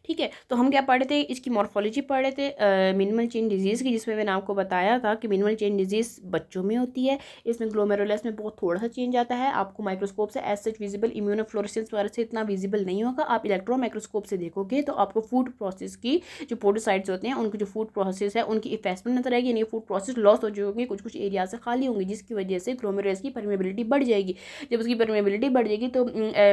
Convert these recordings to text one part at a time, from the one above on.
ठीक है। तो हम क्या पढ़ रहे थे, इसकी मॉर्फोलॉजी पढ़ रहे थे मिनिमल चेन डिजीज़ की, जिसमें मैंने आपको बताया था कि मिनिमल चेन डिजीज़ बच्चों में होती है। इसमें ग्लोमेरुलस में बहुत थोड़ा सा चेंज आता है, आपको माइक्रोस्कोप से एज सच विजिबल इम्यूनोफ्लोरेसेंस वगैरह से इतना विजिबल नहीं होगा। आप इलेक्ट्रॉन माइक्रोस्कोप से देखोगे तो आपको फूड प्रोसेस की जो पोडोसाइट्स होते हैं उनकी जो फूड प्रोसेस है उनकी इफेक्टमेंट नजर आएगी, यानी फूड प्रोसेस लॉस हो जाएगी, कुछ कुछ एरिया से खाली होंगी, जिसकी वजह से ग्लोमेरुलस की परमेबिलिटी बढ़ जाएगी। जब उसकी परमेबिलिटी बढ़ जाएगी तो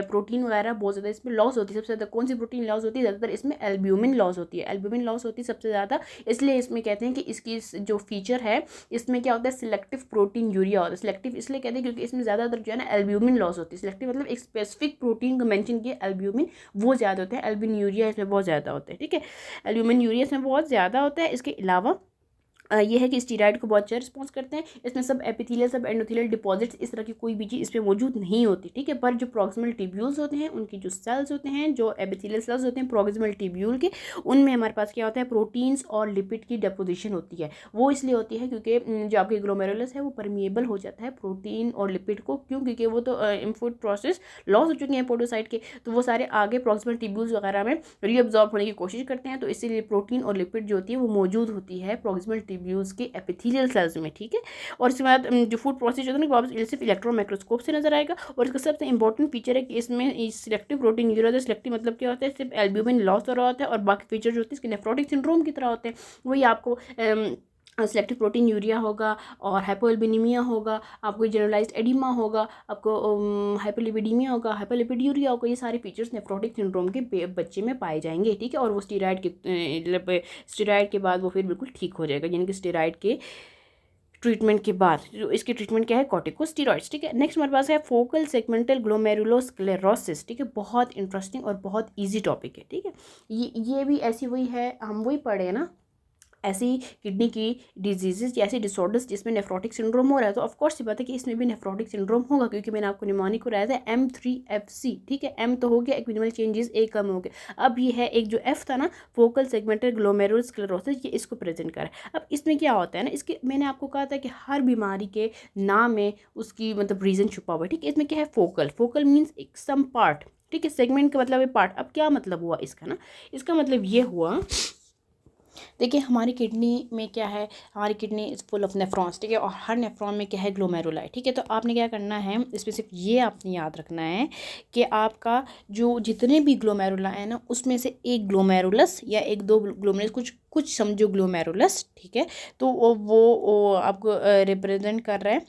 प्रोटीन वगैरह बहुत ज़्यादा इसमें लॉस होती है। सबसे ज़्यादा कौन सी प्रोटीन लॉस होती है, ज़्यादातर इसमें एल्ब्यूमिन लॉस होती है। एल्ब्यूमिन लॉस होती है सबसे ज़्यादा, इसलिए इसमें कहते हैं कि इसकी जो फीचर है इसमें क्या होता है, सिलेक्टिव प्रोटीन यूरिया होता है। सिलेक्टिव इसलिए कहते हैं क्योंकि इसमें ज़्यादातर जो है ना एल्ब्यूमिन लॉस होती है। सिलेक्टिव मतलब एक स्पेसिफिक प्रोटीन को मेंशन किया, एल्ब्यूमिन वो ज़्यादा होते हैं, एल्ब्यूमिन यूरिया इसमें बहुत ज़्यादा होते हैं। ठीक है, एल्ब्यूमिन यूरिया इसमें बहुत ज़्यादा होता है। इसके अलावा ये है कि स्टीरॉयड को बहुत अच्छा रिस्पॉन्स करते हैं। इसमें सब एपिथेलियल सब एंडोथेलियल डिपॉजिट्स इस तरह की कोई भी चीज़ इसमें मौजूद नहीं होती। ठीक है, पर जो प्रॉक्सिमल ट्यूब्यूल्स होते हैं उनकी जो सेल्स होते हैं, जो एपिथेलियल सेल्स होते हैं प्रॉक्सिमल ट्यूब्यूल के, उनमें हमारे पास क्या होता है, प्रोटीन्स और लिपिड की डिपोजिशन होती है। वो इसलिए होती है क्योंकि जो आपकी ग्लोमेरुलस है वो परमिएबल हो जाता है प्रोटीन और लिपिड को, क्यों, क्योंकि वो तो इनफूड प्रोसेस लॉस हो चुके हैं पोडोसाइट के, तो वो सारे आगे प्रॉक्सिमल ट्यूब्यूल्स वगैरह में रीअब्जॉर्ब होने की कोशिश करते हैं। तो इसीलिए प्रोटीन और लिपिड जो होती है वो मौजूद होती है प्रॉक्सिमल ट्यूब्यूल्स के एपिथेलियल सेल्स में। ठीक है, और इसके बाद जो फूड प्रोसेस होता है ना वो सिर्फ इलेक्ट्रॉन माइक्रोस्कोप से नजर आएगा। और इसका सबसे इंपॉर्टेंट फीचर है कि इसमें सिलेक्टिव प्रोटीन यूरिया होता है। सिलेक्टिव मतलब क्या होता है, सिर्फ एल्ब्यूमिन लॉस हो रहा होता है, और बाकी फीचर जो होते हैं इसके नेफ्रोटिक सिंड्रोम की तरह होते हैं। वही आपको सिलेक्टिव प्रोटीन यूरिया होगा और हाइपोएल्बिनीमिया होगा, आपको जनरलाइज्ड एडिमा होगा, आपको हाइपोलिपिडीमिया होगा, हाइपोलिपिड्यूरिया होगा। ये सारे फीचर्स नेफ्रोटिक सिंड्रोम के बच्चे में पाए जाएंगे। ठीक है, और वो स्टेरॉइड के बाद वो फिर बिल्कुल ठीक हो जाएगा, यानी कि स्टेरॉइड के ट्रीटमेंट के बाद। जो इसकी ट्रीटमेंट क्या है, कॉर्टिकोस्टेरॉइड्स। ठीक है, नेक्स्ट हमारे पास है फोकल सेगमेंटल ग्लोमेरुलोस्क्लेरोसिस। ठीक है, बहुत इंटरेस्टिंग और बहुत इजी टॉपिक है। ठीक है, ये भी ऐसी वही है, हम वही पढ़े हैं ना, ऐसी किडनी की डिजीजेस या ऐसे डिसऑर्डर्स जिसमें नेफ्रोटिक सिंड्रोम हो रहा है। तो ऑफकोर्स ये बात है कि इसमें भी नेफ्रोटिक सिंड्रोम होगा, क्योंकि मैंने आपको निमोनिक को बताया था M3FC। ठीक है, M तो हो गया, एक मिनिमल चेंजेस एक कम हो गया। अब ये है एक जो F था ना, फोकल सेगमेंटल ग्लोमेरुलोस्क्लेरोसिस, ये इसको प्रेजेंट कर रहा है। अब इसमें क्या होता है ना, इसके मैंने आपको कहा था कि हर बीमारी के नाम में उसकी मतलब रीज़न छुपा हुआ है। ठीक है, इसमें क्या है, फोकल, फोकल मीन्स एक सम पार्ट। ठीक है, सेगमेंट का मतलब है पार्ट। अब क्या मतलब हुआ इसका ना, इसका मतलब ये हुआ, देखिए हमारी किडनी में क्या है, हमारी kidney is full of nephrons. ठीक है, और हर नेफ्रॉन में क्या है, ग्लोमेरुलाई। ठीक है, तो आपने क्या करना है, इसमें सिर्फ ये आपने याद रखना है कि आपका जो जितने भी ग्लोमेरुला है ना, उसमें से एक ग्लोमेरुलस या एक दो ग्लोमेरुलस, कुछ कुछ समझो ग्लोमेरुलस। ठीक है, तो वो आपको रिप्रेजेंट कर रहा है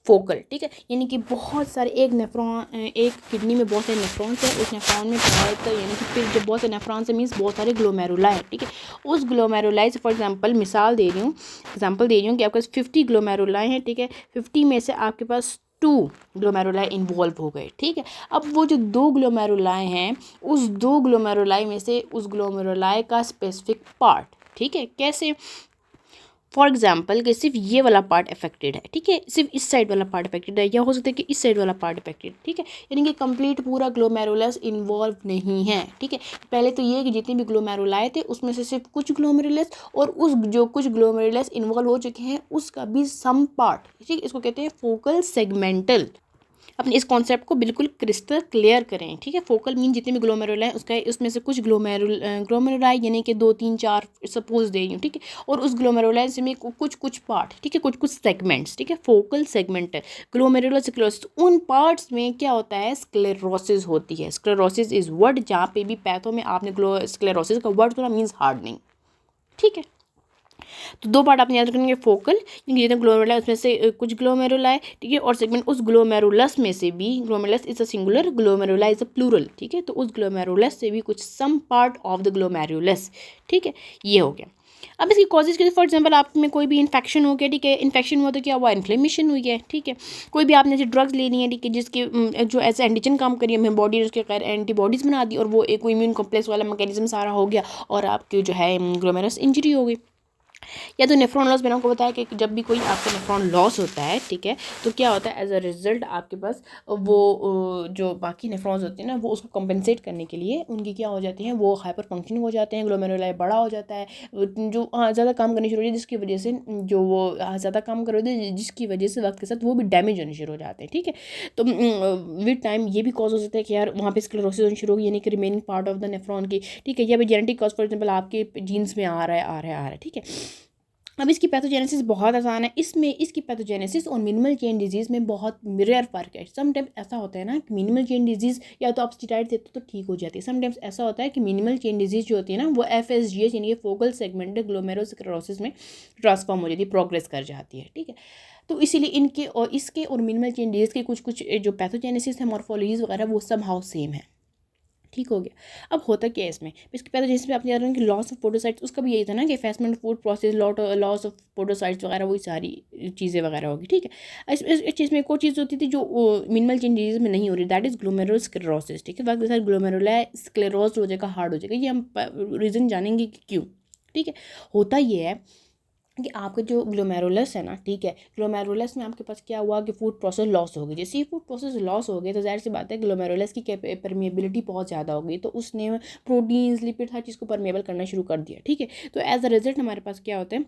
फोकल। ठीक है, यानी कि बहुत सारे एक नेफ्रॉन, एक किडनी में बहुत सारे नेफ्रॉन्स हैं, उस नेफ्रॉन में बहुत, यानी कि फिर जब बहुत सारे नेफ्रॉन्स है मीन्स बहुत सारे ग्लोमेरुला है। ठीक है, उस ग्लोमेरुलाई से फॉर एग्जांपल मिसाल दे रही हूँ, कि आपके पास 50 ग्लोमेरुलाई हैं। ठीक है, 50 में से आपके पास 2 ग्लोमेरुलाई इन्वॉल्व हो गए। ठीक है, अब वो जो 2 ग्लोमेरुलाई हैं, उस 2 ग्लोमेरुलाई में से उस ग्लोमेरुलाई का स्पेसिफिक पार्ट, ठीक है, कैसे, फॉर एग्जाम्पल कि सिर्फ ये वाला पार्ट अफेक्टेड है। ठीक है, सिर्फ इस साइड वाला पार्ट अफेक्टेड है, या हो सकता है कि इस साइड वाला पार्ट अफेक्टेड। ठीक है, यानी कि कंप्लीट पूरा ग्लोमेरुलस इन्वॉल्व नहीं है। ठीक है, पहले तो ये कि जितने भी ग्लोमेरुलाए थे उसमें से सिर्फ कुछ ग्लोमेरुलस, और उस जो कुछ ग्लोमेरुलस इन्वॉल्व हो चुके हैं उसका भी सम पार्ट। ठीक है, इसको कहते हैं फोकल सेगमेंटल। अपने इस कॉन्सेप्ट को बिल्कुल क्रिस्टल क्लियर करें। ठीक है, फोकल मीन जितने भी ग्लोमेरुलाई उसका उसमें से कुछ ग्लोमेरुलाई यानी कि 2 3 4 सपोज दे रही हूँ। ठीक है, और उस ग्लोमेरुलाई से में कुछ कुछ पार्ट, ठीक है, कुछ कुछ सेगमेंट्स। ठीक है, फोकल सेगमेंट ग्लोमेरुलर स्क्लेरोसिस, उन पार्ट्स में क्या होता है, स्क्लेरोसिस होती है। स्क्लेरोसिस इज वर्ड, जहाँ पे भी पैथो में आपने स्क्लेरोसिस का वर्ड सुना मीन्स हार्डनिंग। ठीक है, तो 2 पार्ट आपने याद रखेंगे, फोकल क्योंकि जितने ग्लोमेरुला उसमें से कुछ ग्लोमेरुला है। ठीक है, और सेगमेंट उस ग्लोमेरुलस में से भी, glomerulus is a singular, glomerula is a plural. ठीक है, तो उस ग्लोमेरुलस से भी कुछ some part of the glomerulus. ठीक है, ये हो गया। अब इसकी कॉजेज के, फॉर एग्जांपल आप में कोई भी इन्फेक्शन हो गया। ठीक है, इन्फेक्शन हुआ तो क्या हुआ, इन्फ्लेमेशन हुई है। ठीक है, कोई भी आपने ऐसी ड्रग्स लेनी है, ठीक है, जिसके जो एज एंटीजन काम करिए हमें बॉडी ने उसके खैर एंटीबॉडीज़ बना दी, और वो एक इम्यून कॉम्प्लेक्स वाला मैकेनिज्म सारा हो गया, और आपकी जो है ग्लोमेरुलस इंजरी हो गई। या तो नेफ्रॉन लॉस, मैंने आपको बताया कि जब भी कोई आपका नेफ्रॉन लॉस होता है, ठीक है, तो क्या होता है एज अ रिजल्ट आपके पास वो जो बाकी नेफ्रॉन्स होते हैं ना, वो उसको कंपेंसेट करने के लिए उनकी क्या हो जाती हैं, वो हाइपर फंक्शनिंग हो जाते हैं, ग्लोमेरुलाई बड़ा हो जाता है, जो ज़्यादा काम करनी शुरू हो जाती है, जिसकी वजह से जो वो ज़्यादा काम कर रहे होते हैं, जिसकी वजह से वक्त के साथ वो भी डैमेज होने शुरू हो जाते हैं, ठीक है। तो विद टाइम ये भी कॉज हो सकता है कि यार वहाँ पे स्क्लेरोसिस होनी शुरू होगी, यानी कि remaining part of the nephron की, ठीक है, या भी जेनेटिक कॉज, फॉर एग्जाम्पल आपके जीन्स में आ रहा है आ रहा है आ रहा है, ठीक है। अब इसकी पैथोजेनेसिस बहुत आसान है, इसमें इसकी पैथोजेनेसिस और मिनिमल चेन डिजीज़ में बहुत रेयर फ़र्क है। समटाइम्स ऐसा होता है ना कि मिनिमल चेन डिजीज़ या तो आप स्टेरॉइड देते हो तो ठीक हो जाती है, समटाइम्स ऐसा होता है कि मिनिमल चेन डिजीज़ जो होती है ना वो FSGS यानी कि फोकल सेगमेंटल ग्लोमेरुलोस्क्लेरोसिस में ट्रांसफॉर्म हो जाती है, प्रोग्रेस कर जाती है, ठीक है। तो इसीलिए इनके और इसके और मिनिमल चेन डिजीज़ के कुछ कुछ जो पैथोजेनेसिस है, मॉर्फोलॉजीज वगैरह, वो सब हाउ सेम है, ठीक हो गया। अब होता क्या है इसमें, इसके पहले जैसे आप जान रहे हैं कि लॉस ऑफ पोडोसाइट्स, उसका भी यही था ना कि effacement foot process, loss of podocytes वगैरह, वही सारी चीज़ें वगैरह होगी, ठीक है। इस चीज़ में एक और चीज़ होती थी जो मिनिमल चेन डिजीज में नहीं हो रही, दैट इज ग्लोमेरुलोस्क्लेरोसिस, ठीक है। वक्त के साथ ग्लोमेरुला स्क्लेरोज हो जाएगा, हार्ड हो जाएगा, ये हम रीज़न जानेंगे कि क्यों, ठीक है। होता ये है कि आपका जो ग्लोमेरुलस है ना, ठीक है, ग्लोमेरुलस में आपके पास क्या हुआ कि फूड प्रोसेस लॉस हो गई। जैसे ही फूड प्रोसेस लॉस हो गए तो जाहिर सी बात है ग्लोमेरुलस की परमेबिलिटी बहुत ज़्यादा हो गई, तो उसने प्रोटीन्स, लिपिड, हर चीज़ को परमेबल करना शुरू कर दिया, ठीक है। तो एज अ रिजल्ट हमारे पास क्या होता है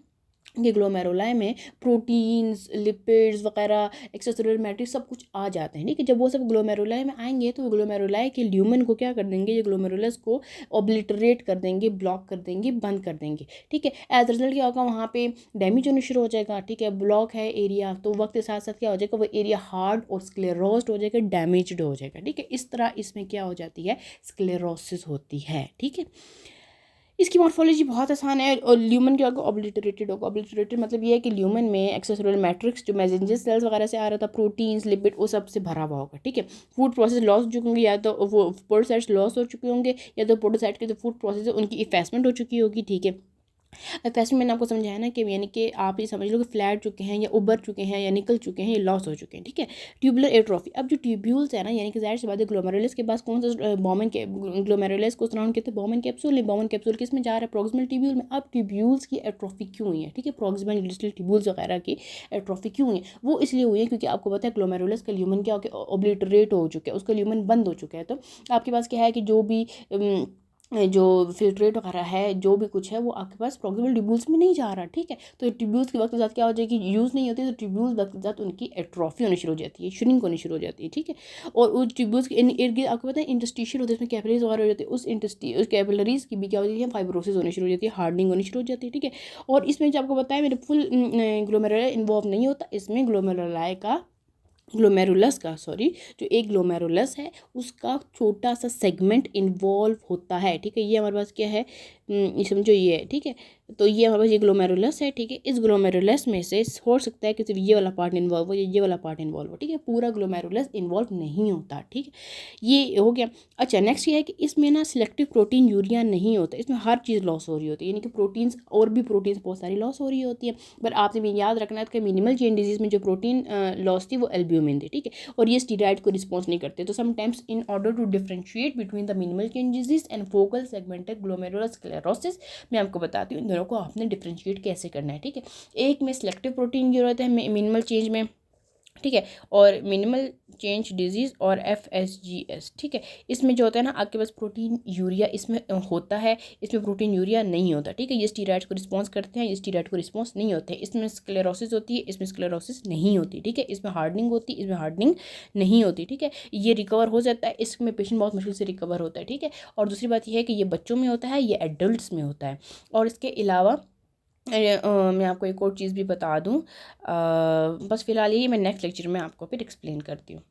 कि ग्लोमेरुलाई में प्रोटीन्स, लिपिड्स वगैरह, एक्स्ट्रासेलुलर मैट्रिक्स सब कुछ आ जाते हैं, ठीक है। जब वो सब ग्लोमेरुलाई में आएंगे तो ग्लोमेरुलाई के ल्यूमन को क्या कर देंगे, ये ग्लोमेरुलस को ऑब्लिटरेट कर देंगे, ब्लॉक कर देंगे, बंद कर देंगे, ठीक है। एज रिजल्ट क्या होगा, वहाँ पे डैमेज होना शुरू हो जाएगा, ठीक है। ब्लॉक है एरिया, तो वक्त के साथ साथ क्या हो जाएगा, वो एरिया हार्ड और स्क्लेरोस्ड हो जाएगा, डैमेज्ड हो जाएगा, ठीक है। इस तरह इसमें क्या हो जाती है, स्क्लेरोसिस होती है, ठीक है। इसकी मॉर्फोलॉजी बहुत आसान है, और ल्यूमन क्या होगा, ऑब्लिटरेटेड होगा। ऑब्लिटरेटेड मतलब ये है कि ल्यूमन में एक्स्ट्रासेलुलर मैट्रिक्स जो मैसेंजर सेल्स वगैरह से आ रहा था, प्रोटीन्स, लिपिड, वो सब से भरा हुआ होगा, ठीक है। फूड प्रोसेस लॉस हो चुके होंगे, या तो वो पोडोसाइट्स लॉस हो चुके होंगे, या तो पोडोसाइट के जो फूड प्रोसेस है उनकी इफेक्टमेंट हो चुकी होगी, ठीक है। फैस्ट मैंने आपको समझाया ना कि यानी कि आप ये समझ लो कि फ्लैट चुके हैं या उबर चुके हैं या निकल चुके हैं या लॉस हो चुके हैं, ठीक है। ट्यूबुलर एट्रोफी, अब जो ट्यूब्यूल्स है ना, यानी कि जाहिर सी बात है ग्लोमेरुलस के पास कौन सा बॉमन के ग्लोमेरुलस को सराउंड कहते हैं बॉमन कैप्सूल, बॉमन कैप्सूल किस में जा रहा है, प्रोक्सिमल ट्यूब्यूल में। अब ट्यूब्यूल्स की एट्रोफी क्यों हुई है, ठीक है, प्रोक्सिमल डिस्टल ट्यूब्यूल्स वगैरह की एट्रोफी क्यों हुई है, वो इसलिए हुई है क्योंकि आपको पता है ग्लोमेरुलस का ल्यूमन क्या हो गया, ओब्लिटरेट हो चुका है, उसका ल्यूमन बंद हो चुका है। तो आपके पास क्या है कि जो भी जो फिल्ट्रेट वगैरह है, जो भी कुछ है, वो आपके पास प्रॉक्सिमल ट्यूब्यूल्स में नहीं जा रहा, ठीक है। तो ट्यूब्यूल्स के वक्त के साथ क्या हो जाएगी, यूज़ नहीं होती, तो ट्यूब्यूल्स वक्त के साथ उनकी एट्रोफी होनी शुरू हो जाती है, श्रिंक होनी शुरू हो जाती है, ठीक है। और उस ट्यूब्यूल्स के इर्द गिर्द आपको पता है इंटरस्टिशियल होते हैं, उसमें कैपिलरीज वगैरह हो जाती है, उस कैपिलरीज की भी क्या हो जाती है, फाइब्रोसिस होनी शुरू हो जाती है, हार्डनिंग होनी शुरू हो जाती है, ठीक है। और इसमें जो आपको बताया मेरे फुल ग्लोमेरुलाई इन्वॉल्व नहीं होता, इसमें ग्लोमेरुलस का सॉरी, जो एक ग्लोमेरुलस है उसका छोटा सा सेगमेंट इन्वॉल्व होता है, ठीक है। ये हमारे पास क्या है, ये समझो ये है, ठीक है। तो ये हमारे पास ये ग्लोमेरुलस है, ठीक है। इस ग्लोमेरुलस में से हो सकता है कि सिर्फ ये वाला पार्ट इन्वॉल्व हो या ये वाला पार्ट इन्वॉल्व हो, ठीक है, पूरा ग्लोमेरुलस इन्वॉल्व नहीं होता, ठीक है। ये हो गया। अच्छा, नेक्स्ट ये है कि इसमें ना सिलेक्टिव प्रोटीन यूरिया नहीं होता, इसमें हर चीज़ लॉस हो रही होती है, यानी कि प्रोटीन्स और भी प्रोटीन्स बहुत सारी लॉस हो रही होती है। पर आपने भी याद रखना है कि मिनिमल चेन डिजीज़ में जो प्रोटीन लॉस थी वो एल्ब्यूमिन थी, ठीक है। और ये स्टीरॉयड को रिस्पॉन्स नहीं करते, तो sometimes in order to differentiate between the minimal change disease and focal segmental glomerulosclerosis, मैं आपको बताती हूँ इन दोनों को आपने डिफरेंशिएट कैसे करना है, ठीक है। एक में सिलेक्टिव प्रोटीन की जरूरत है मिनिमल चेंज में, ठीक है, और मिनिमल चेंज डिजीज़ और FSGS, ठीक है। इसमें जो होता है ना आपके पास प्रोटीन यूरिया इसमें होता है, इसमें प्रोटीन यूरिया नहीं होता, ठीक है। ये स्टीरॉयड्स को रिस्पॉन्स करते हैं, ये स्टीरॉयड को रिस्पॉन्स नहीं होते हैं। इसमें स्क्लेरोसिस होती है, इसमें स्क्लेरोसिस नहीं होती, ठीक है। इसमें हार्डनिंग होती है, इसमें हार्डनिंग नहीं होती, ठीक है। ये रिकवर हो जाता है, इसमें पेशेंट बहुत मुश्किल से रिकवर होता है, ठीक है। और दूसरी बात यह है कि ये बच्चों में होता है, ये एडल्ट्स में होता है। और इसके अलावा मैं आपको एक और चीज़ भी बता दूं, बस फ़िलहाल ये मैं नेक्स्ट लेक्चर में आपको फिर एक्सप्लेन करती हूँ।